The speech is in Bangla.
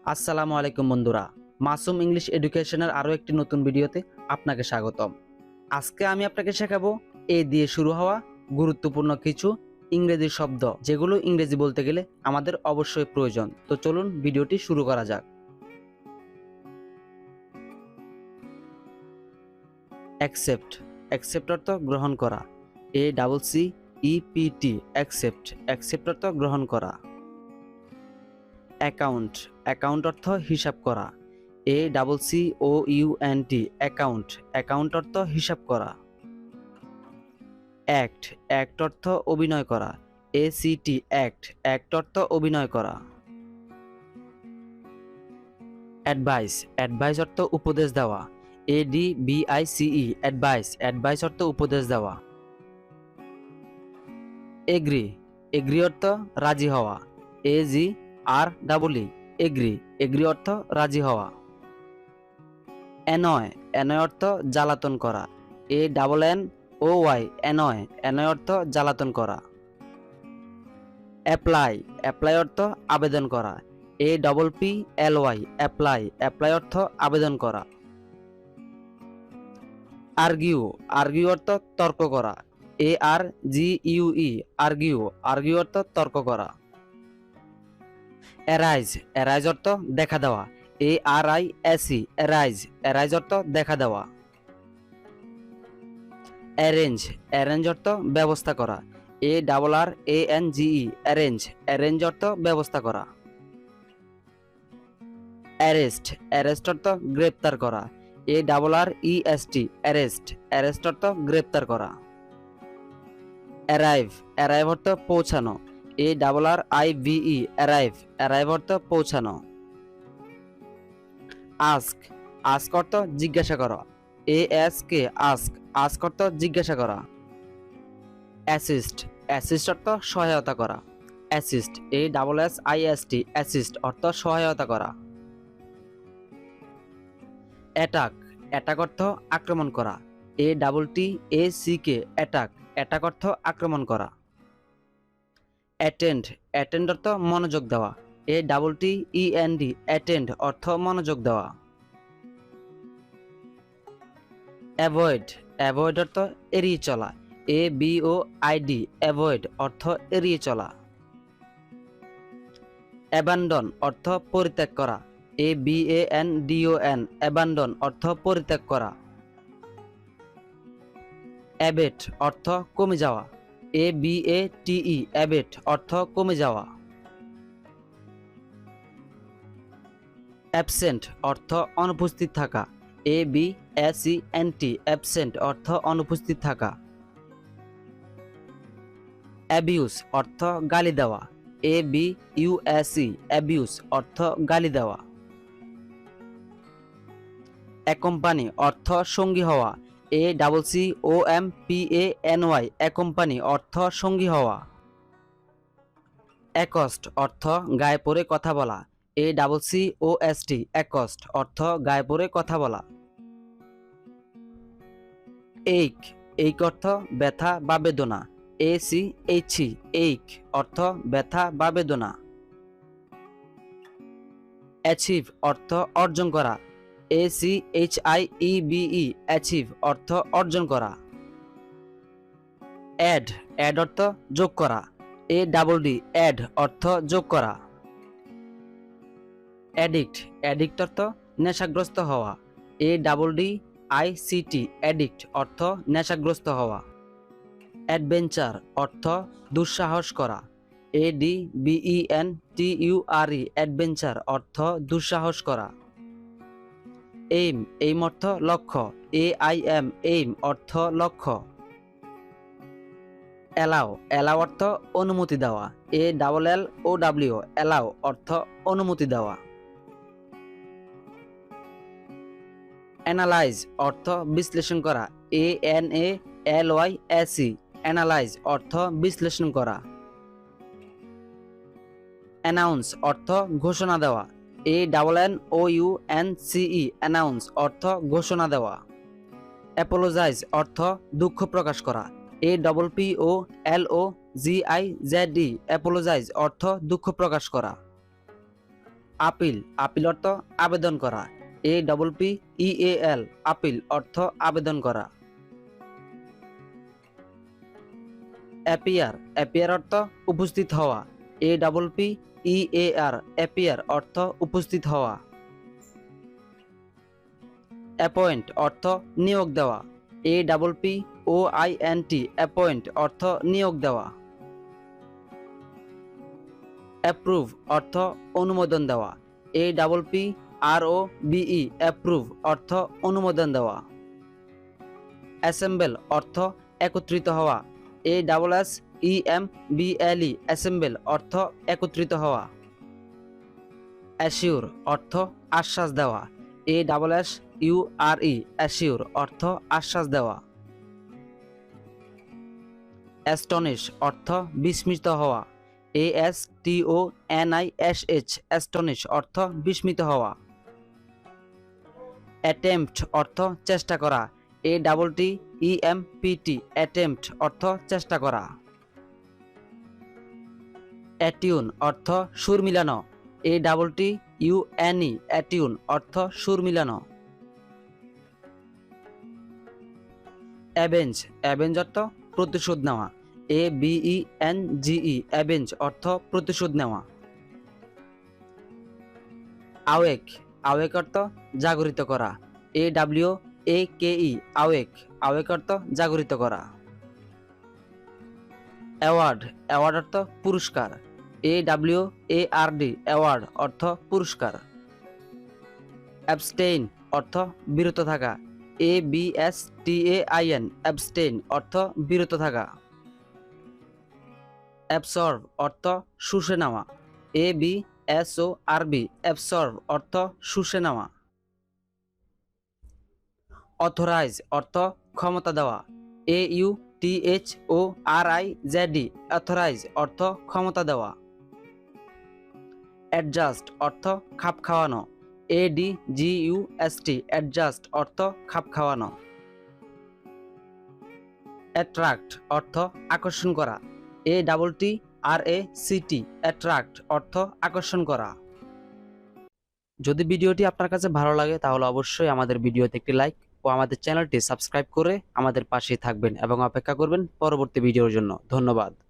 আসসালামু আলাইকুম বন্ধুরা, মাসুম ইংলিশ এডুকেশনের আরও একটি নতুন ভিডিওতে আপনাকে স্বাগতম। আজকে আমি আপনাকে শেখাবো এ দিয়ে শুরু হওয়া গুরুত্বপূর্ণ কিছু ইংরেজি শব্দ, যেগুলো ইংরেজি বলতে গেলে আমাদের অবশ্যই প্রয়োজন। তো চলুন ভিডিওটি শুরু করা যাক। অ্যাকসেপ্ট। অ্যাকসেপ্ট অর্থ গ্রহণ করা। ACCEPT accept. অ্যাকসেপ্ট অর্থ গ্রহণ করা। অ্যাকাউন্ট। অ্যাকাউন্ট অর্থ হিসাব করা। ACCOUNT account. অ্যাকাউন্ট অর্থ হিসাব করা। অ্যাক্ট। অ্যাক্ট অর্থ অভিনয় করা। ACT act. অ্যাক্ট অর্থ অভিনয় করা। অ্যাডভাইস। অ্যাডভাইস অর্থ উপদেশ দেওয়া। ADVICE advice. অ্যাডভাইস অর্থ উপদেশ দেওয়া। এগ্রি। এগ্রি অর্থ রাজি হওয়া। AGREE agri. এগ্রি অর্থ রাজি হওয়া। অ্যানয়। অ্যানয় অর্থ জ্বালাতন করা। ANNOY annoy. অ্যানয় অর্থ জ্বালাতন করা। অ্যাপ্লাই। অ্যাপ্লাই অর্থ আবেদন করা। APPLY apply. অ্যাপ্লাই অর্থ আবেদন করা। আর্গিউ। আর্গিউ অর্থ তর্ক করা। ARGUE argue. আর্গিউ অর্থ তর্ক করা। অ্যারাইজ। অ্যারাইজ অর্থ দেখা দেওয়া। ARISE arise. অ্যারাইজ অর্থ দেখা দেওয়া। অ্যারেঞ্জ। অ্যারেঞ্জ অর্থ ব্যবস্থা করা। ARRANGE arrange. অ্যারেঞ্জ অর্থ ব্যবস্থা করা। অ্যারেস্ট। অ্যারেস্ট অর্থ গ্রেপ্তার করা। ARREST arrest. অ্যারেস্ট অর্থ গ্রেপ্তার করা। অ্যারাইভ। অ্যারাইভ অর্থ পৌঁছানো। ARRIVE arrive. অ্যারাইভ অর্থ পৌঁছানো। আস্ক। আস্ক অর্থ জিজ্ঞাসা করা। ASK ask. আস্ক অর্থ জিজ্ঞাসা করা। অ্যাসিস্ট। অ্যাসিস্ট অর্থ সহায়তা করা। অ্যাসিস্ট। ASSIST অ্যাসিস্ট অর্থ সহায়তা করা। অ্যাটাক। অ্যাটাক অর্থ আক্রমণ করা। ATTACK attack. অ্যাটাক অর্থ আক্রমণ করা। অ্যাটেন্ড। অ্যাটেন্ড অর্থ মনোযোগ দেওয়া। ATTEND অ্যাটেন্ড অর্থ মনোযোগ দেওয়া। অ্যাভয়েড। অ্যাভয়েড অর্থ এড়িয়ে চলা। ABOID অ্যাভয়েড অর্থ এড়িয়ে চলা। অ্যাবান্ডন অর্থ পরিত্যাগ করা। ABANDON অ্যাবান্ডন অর্থ পরিত্যাগ করা। অ্যাবেট অর্থ কমে যাওয়া। ABATE অ্যাবেট অর্থ কমে যাওয়া। অ্যাবসেন্ট অর্থ অনুপস্থিত থাকা। ABSENT অ্যাবসেন্ট অর্থ অনুপস্থিত থাকা। অ্যাবিউস অর্থ গালি দেওয়া। ABUSE অ্যাবিউস অর্থ গালি দেওয়া। অ্যাকম্পানি অর্থ সঙ্গী হওয়া। ACCOMPANY অ্যাকম্পানি অর্থ সঙ্গী হওয়া। অ্যাকস্ট অর্থ গায়ে পড়ে কথা বলা। ACCOST অ্যাকস্ট অর্থ গায়ে পড়ে কথা বলা। এইক। এইক অর্থ ব্যথা বা বেদনা। ACHE এইক অর্থ ব্যথা বা বেদনা। অ্যাচিভ অর্থ অর্জন করা। ACHIEVE অ্যাচিভ অর্থ অর্জন করা। অ্যাড। অ্যাড অর্থ যোগ করা। ADD অ্যাড অর্থ যোগ করা। অ্যাডিক্ট। অ্যাডিক্ট অর্থ নেশাগ্রস্ত হওয়া। ADDICT অ্যাডিক্ট অর্থ নেশাগ্রস্ত হওয়া। অ্যাডভেঞ্চার অর্থ দুঃসাহস করা। ADVENTURE অ্যাডভেঞ্চার অর্থ দুঃসাহস করা। এইম। এইম অর্থ লক্ষ্য। AIM এইম অর্থ লক্ষ্য। অ্যালাও। অ্যালাও অর্থ অনুমতি দেওয়া। ALLOW অ্যালাও অর্থ অনুমতি দেওয়া। অ্যানালাইজ অর্থ বিশ্লেষণ করা। ANALYSE অ্যানালাইজ অর্থ বিশ্লেষণ করা। অ্যানাউন্স অর্থ ঘোষণা দেওয়া। ANNOUNCE অ্যানাউন্স অর্থ ঘোষণা দেওয়া। অ্যাপোলোজাইজ অর্থ দুঃখ প্রকাশ করা। APPOLOGIZE অ্যাপোলোজাইজ অর্থ দুঃখ প্রকাশ করা। আপিল, আপিল অর্থ আবেদন করা। APPEAL, আপিল অর্থ আবেদন করা। অ্যাপিয়ার, অ্যাপিয়ার অর্থ উপস্থিত হওয়া। APPEAR, অ্যাপিয়ার অর্থ উপস্থিত হওয়া। অ্যাপয়েন্ট অর্থ নিয়োগ দেওয়া। APPOINT, অ্যাপয়েন্ট অর্থ নিয়োগ দেওয়া। অ্যাপ্রুভ অর্থ অনুমোদন দেওয়া। APPROVE, অ্যাপ্রুভ অর্থ অনুমোদন দেওয়া। অ্যাসেম্বল অর্থ একত্রিত হওয়া। ASSEMBLE, অ্যাসেম্বল অর্থ একত্রিত হওয়া। অ্যাসিউর অর্থ আশ্বাস দেওয়া। ASSURE, অ্যাসিউর অর্থ আশ্বাস দেওয়া। অ্যাস্টনিশ অর্থ বিস্মিত হওয়া। ASTONISH, অ্যাস্টনিশ অর্থ বিস্মিত হওয়া। অ্যাটেম্পট অর্থ চেষ্টা করা। ATTEMPT, অ্যাটেম্পট অর্থ চেষ্টা করা। অ্যাটিউন অর্থ সুর মিলানো। ATTUNE, অ্যাটিউন অর্থ সুর মিলানো। অ্যাভেঞ্জ, অ্যাভেঞ্জ অর্থ প্রতিশোধ নেওয়া। AVENGE, অ্যাভেঞ্জ অর্থ প্রতিশোধ নেওয়া। আওয়েক, আওয়েক অর্থ জাগরিত করা। AWAKE, আওয়েক, আওয়েক অর্থ জাগরিত করা। অ্যাওয়ার্ড, অ্যাওয়ার্ড অর্থ পুরস্কার। AWARD, অ্যাওয়ার্ড অর্থ পুরস্কার। অ্যাবস্টেইন অর্থ বিরত থাকা। ABSTAIN, অ্যাবস্টেইন অর্থ বিরত থাকা। অ্যাবসর্ব অর্থ শুষে নেওয়া। ABSORB, অ্যাবসর্ব অর্থ শুষে নেওয়া। অথরাইজ অর্থ ক্ষমতা দেওয়া। AUTHORIZE, অথরাইজ অর্থ ক্ষমতা দেওয়া। অ্যাডজাস্ট অর্থ খাপ খাওয়ানো। ADJUST, অ্যাডজাস্ট অর্থ খাপ খাওয়ানো। অ্যাট্রাক্ট অর্থ আকর্ষণ করা। ATTRACT, অ্যাট্রাক্ট অর্থ আকর্ষণ করা। যদি ভিডিওটি আপনার কাছে ভালো লাগে তাহলে অবশ্যই আমাদের ভিডিওতে একটি লাইক ও আমাদের চ্যানেলটি সাবস্ক্রাইব করে আমাদের পাশেই থাকবেন এবং অপেক্ষা করবেন পরবর্তী ভিডিওর জন্য। ধন্যবাদ।